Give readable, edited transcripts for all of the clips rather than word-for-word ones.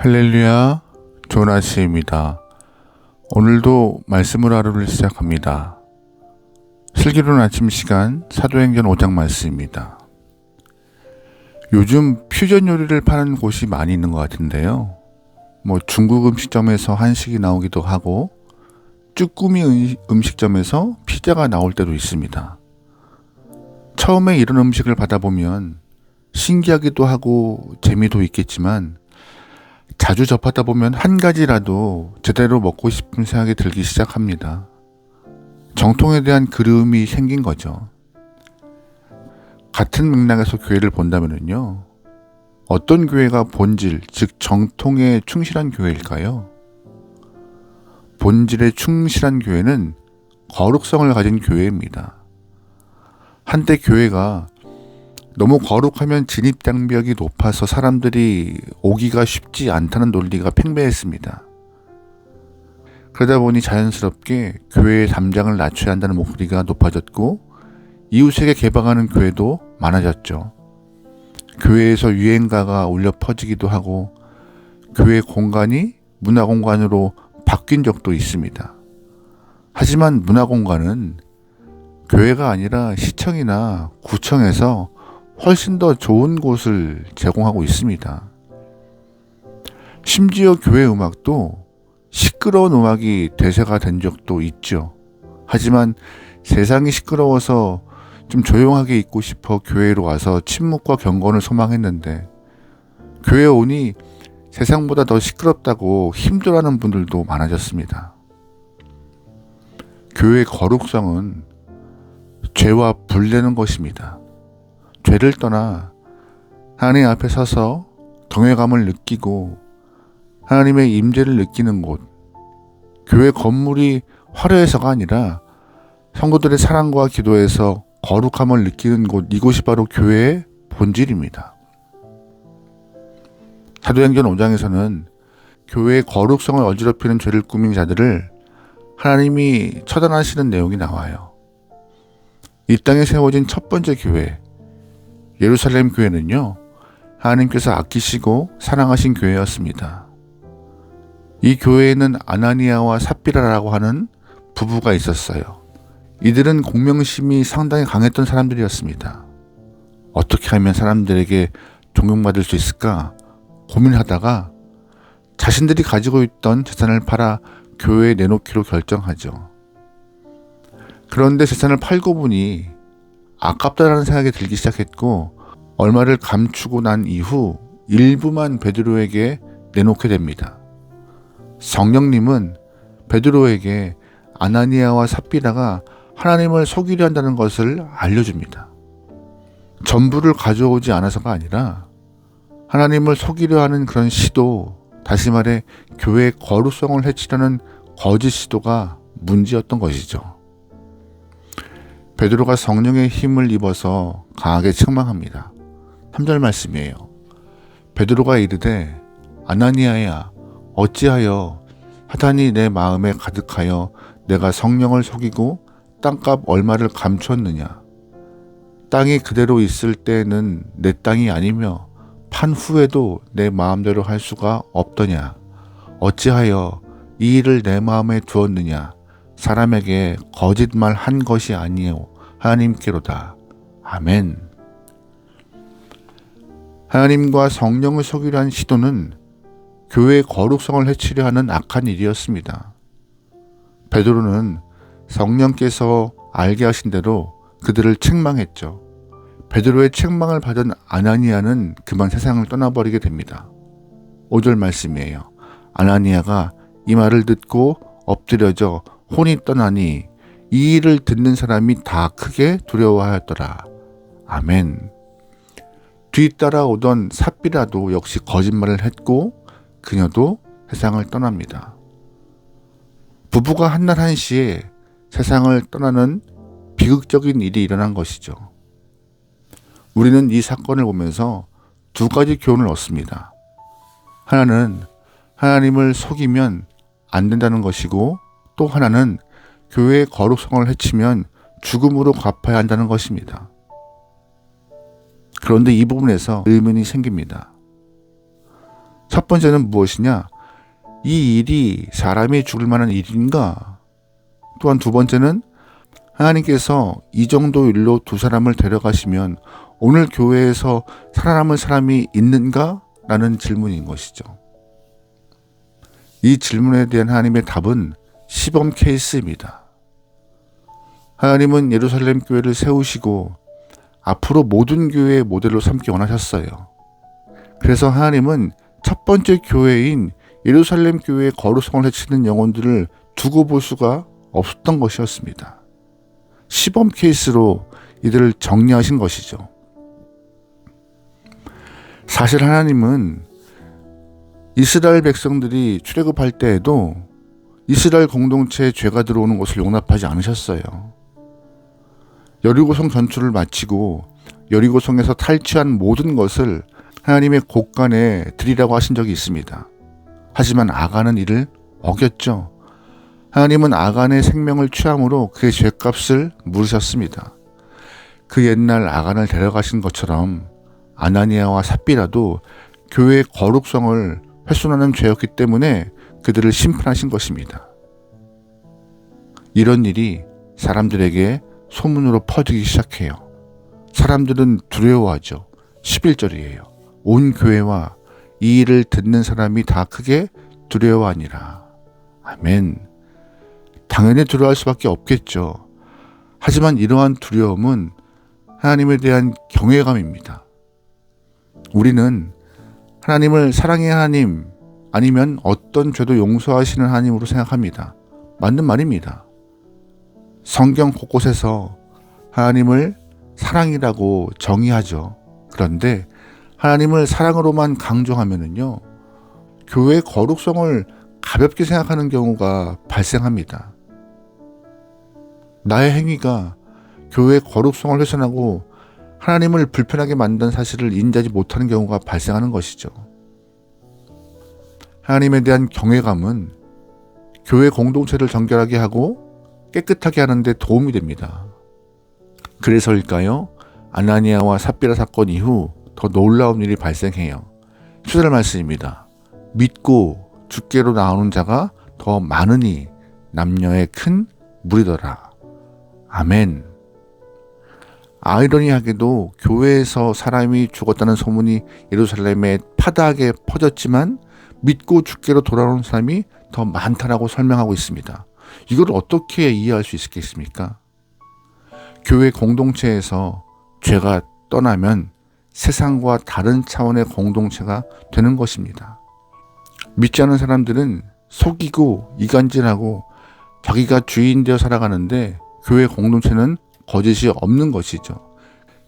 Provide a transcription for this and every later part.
할렐루야, 좋은 아침입니다. 오늘도 말씀으로 하루를 시작합니다. 슬기로운 아침 시간 사도행전 5장 말씀입니다. 요즘 퓨전 요리를 파는 곳이 많이 있는 것 같은데요. 중국 음식점에서 한식이 나오기도 하고 쭈꾸미 음식점에서 피자가 나올 때도 있습니다. 처음에 이런 음식을 받아보면 신기하기도 하고 재미도 있겠지만 자주 접하다 보면 한 가지라도 제대로 먹고 싶은 생각이 들기 시작합니다. 정통에 대한 그리움이 생긴 거죠. 같은 맥락에서 교회를 본다면요, 어떤 교회가 본질, 즉 정통에 충실한 교회일까요? 본질에 충실한 교회는 거룩성을 가진 교회입니다. 한때 교회가 너무 거룩하면 진입장벽이 높아서 사람들이 오기가 쉽지 않다는 논리가 팽배했습니다. 그러다 보니 자연스럽게 교회의 담장을 낮춰야 한다는 목소리가 높아졌고 이웃에게 개방하는 교회도 많아졌죠. 교회에서 유행가가 울려 퍼지기도 하고 교회 공간이 문화공간으로 바뀐 적도 있습니다. 하지만 문화공간은 교회가 아니라 시청이나 구청에서 훨씬 더 좋은 곳을 제공하고 있습니다. 심지어 교회 음악도 시끄러운 음악이 대세가 된 적도 있죠. 하지만 세상이 시끄러워서 좀 조용하게 있고 싶어 교회로 와서 침묵과 경건을 소망했는데 교회에 오니 세상보다 더 시끄럽다고 힘들어하는 분들도 많아졌습니다. 교회의 거룩성은 죄와 분리되는 것입니다. 죄를 떠나 하나님 앞에 서서 경외감을 느끼고 하나님의 임재를 느끼는 곳, 교회 건물이 화려해서가 아니라 성도들의 사랑과 기도에서 거룩함을 느끼는 곳, 이곳이 바로 교회의 본질입니다. 사도행전 5장에서는 교회의 거룩성을 어지럽히는 죄를 꾸민 자들을 하나님이 처단하시는 내용이 나와요. 이 땅에 세워진 첫 번째 교회, 예루살렘 교회는요, 하나님께서 아끼시고 사랑하신 교회였습니다. 이 교회에는 아나니아와 삽비라라고 하는 부부가 있었어요. 이들은 공명심이 상당히 강했던 사람들이었습니다. 어떻게 하면 사람들에게 존경받을 수 있을까 고민하다가 자신들이 가지고 있던 재산을 팔아 교회에 내놓기로 결정하죠. 그런데 재산을 팔고 보니 아깝다라는 생각이 들기 시작했고 얼마를 감추고 난 이후 일부만 베드로에게 내놓게 됩니다. 성령님은 베드로에게 아나니아와 삽비라가 하나님을 속이려 한다는 것을 알려줍니다. 전부를 가져오지 않아서가 아니라 하나님을 속이려 하는 그런 시도, 다시 말해 교회의 거룩성을 해치려는 거짓 시도가 문제였던 것이죠. 베드로가 성령의 힘을 입어서 강하게 책망합니다. 3절 말씀이에요. 베드로가 이르되 아나니아야 어찌하여 사탄이 내 마음에 가득하여 내가 성령을 속이고 땅값 얼마를 감추었느냐. 땅이 그대로 있을 때는 내 땅이 아니며 판 후에도 내 마음대로 할 수가 없더냐. 어찌하여 이 일을 내 마음에 두었느냐. 사람에게 거짓말 한 것이 아니요 하나님께로다. 아멘. 하나님과 성령을 속이려 한 시도는 교회의 거룩성을 해치려 하는 악한 일이었습니다. 베드로는 성령께서 알게 하신 대로 그들을 책망했죠. 베드로의 책망을 받은 아나니아는 그만 세상을 떠나버리게 됩니다. 5절 말씀이에요. 아나니아가 이 말을 듣고 엎드려져 혼이 떠나니 이 일을 듣는 사람이 다 크게 두려워하였더라. 아멘. 뒤따라오던 삽비라도 역시 거짓말을 했고 그녀도 세상을 떠납니다. 부부가 한날 한시에 세상을 떠나는 비극적인 일이 일어난 것이죠. 우리는 이 사건을 보면서 두 가지 교훈을 얻습니다. 하나는 하나님을 속이면 안 된다는 것이고 또 하나는 교회의 거룩성을 해치면 죽음으로 갚아야 한다는 것입니다. 그런데 이 부분에서 의문이 생깁니다. 첫 번째는 무엇이냐? 이 일이 사람이 죽을 만한 일인가? 또한 두 번째는 하나님께서 이 정도 일로 두 사람을 데려가시면 오늘 교회에서 살아남을 사람이 있는가? 라는 질문인 것이죠. 이 질문에 대한 하나님의 답은 시범 케이스입니다. 하나님은 예루살렘 교회를 세우시고 앞으로 모든 교회의 모델로 삼기 원하셨어요. 그래서 하나님은 첫 번째 교회인 예루살렘 교회의 거룩성을 해치는 영혼들을 두고 볼 수가 없었던 것이었습니다. 시범 케이스로 이들을 정리하신 것이죠. 사실 하나님은 이스라엘 백성들이 출애굽할 때에도 이스라엘 공동체에 죄가 들어오는 것을 용납하지 않으셨어요. 여리고성 전투를 마치고 여리고성에서 탈취한 모든 것을 하나님의 곳간에 드리라고 하신 적이 있습니다. 하지만 아간은 이를 어겼죠. 하나님은 아간의 생명을 취함으로 그의 죄값을 물으셨습니다. 그 옛날 아간을 데려가신 것처럼 아나니아와 삽비라도 교회의 거룩성을 훼손하는 죄였기 때문에 그들을 심판하신 것입니다. 이런 일이 사람들에게 소문으로 퍼지기 시작해요. 사람들은 두려워하죠. 11절이에요. 온 교회와 이 일을 듣는 사람이 다 크게 두려워하니라. 아멘. 당연히 두려워할 수밖에 없겠죠. 하지만 이러한 두려움은 하나님에 대한 경외감입니다. 우리는 하나님을 사랑의 하나님 아니면 어떤 죄도 용서하시는 하나님으로 생각합니다. 맞는 말입니다. 성경 곳곳에서 하나님을 사랑이라고 정의하죠. 그런데 하나님을 사랑으로만 강조하면은요, 교회의 거룩성을 가볍게 생각하는 경우가 발생합니다. 나의 행위가 교회의 거룩성을 훼손하고 하나님을 불편하게 만든 사실을 인지하지 못하는 경우가 발생하는 것이죠. 하나님에 대한 경외감은 교회 공동체를 정결하게 하고 깨끗하게 하는 데 도움이 됩니다. 그래서일까요? 아나니아와 삽비라 사건 이후 더 놀라운 일이 발생해요. 7절 말씀입니다. 믿고 주께로 나오는 자가 더 많으니 남녀의 큰 무리더라. 아멘. 아이러니하게도 교회에서 사람이 죽었다는 소문이 예루살렘에 파다하게 퍼졌지만 믿고 주께로 돌아오는 사람이 더 많다라고 설명하고 있습니다. 이걸 어떻게 이해할 수 있겠습니까? 교회 공동체에서 죄가 떠나면 세상과 다른 차원의 공동체가 되는 것입니다. 믿지 않은 사람들은 속이고 이간질하고 자기가 주인 되어 살아가는데 교회 공동체는 거짓이 없는 것이죠.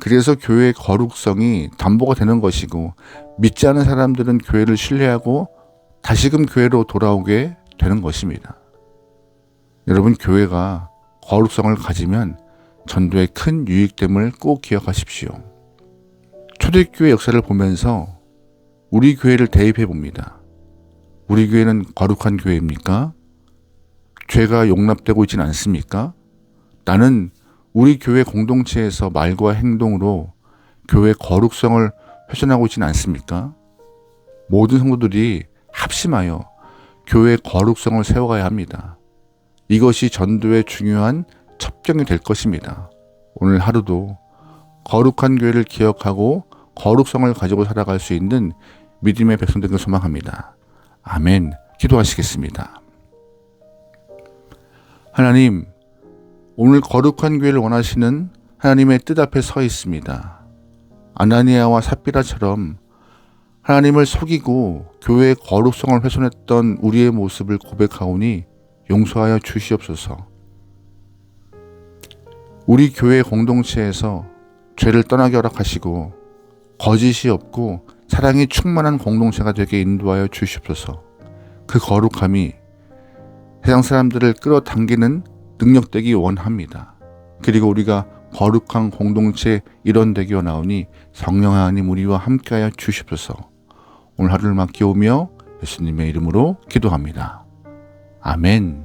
그래서 교회의 거룩성이 담보가 되는 것이고 믿지 않은 사람들은 교회를 신뢰하고 다시금 교회로 돌아오게 되는 것입니다. 여러분, 교회가 거룩성을 가지면 전도에 큰 유익됨을 꼭 기억하십시오. 초대교회 역사를 보면서 우리 교회를 대입해 봅니다. 우리 교회는 거룩한 교회입니까? 죄가 용납되고 있지는 않습니까? 나는 우리 교회 공동체에서 말과 행동으로 교회 거룩성을 훼손하고 있지는 않습니까? 모든 성도들이 합심하여 교회 거룩성을 세워가야 합니다. 이것이 전도의 중요한 첩경이 될 것입니다. 오늘 하루도 거룩한 교회를 기억하고 거룩성을 가지고 살아갈 수 있는 믿음의 백성들을 소망합니다. 아멘. 기도하시겠습니다. 하나님, 오늘 거룩한 교회를 원하시는 하나님의 뜻 앞에 서 있습니다. 아나니아와 삽비라처럼 하나님을 속이고 교회의 거룩성을 훼손했던 우리의 모습을 고백하오니 용서하여 주시옵소서. 우리 교회 공동체에서 죄를 떠나게 허락하시고 거짓이 없고 사랑이 충만한 공동체가 되게 인도하여 주시옵소서. 그 거룩함이 세상 사람들을 끌어당기는 능력 되기 원합니다. 그리고 우리가 거룩한 공동체 일원되기 원하오니 성령 하나님 우리와 함께하여 주시옵소서. 오늘 하루를 맡기오며 예수님의 이름으로 기도합니다. 아멘.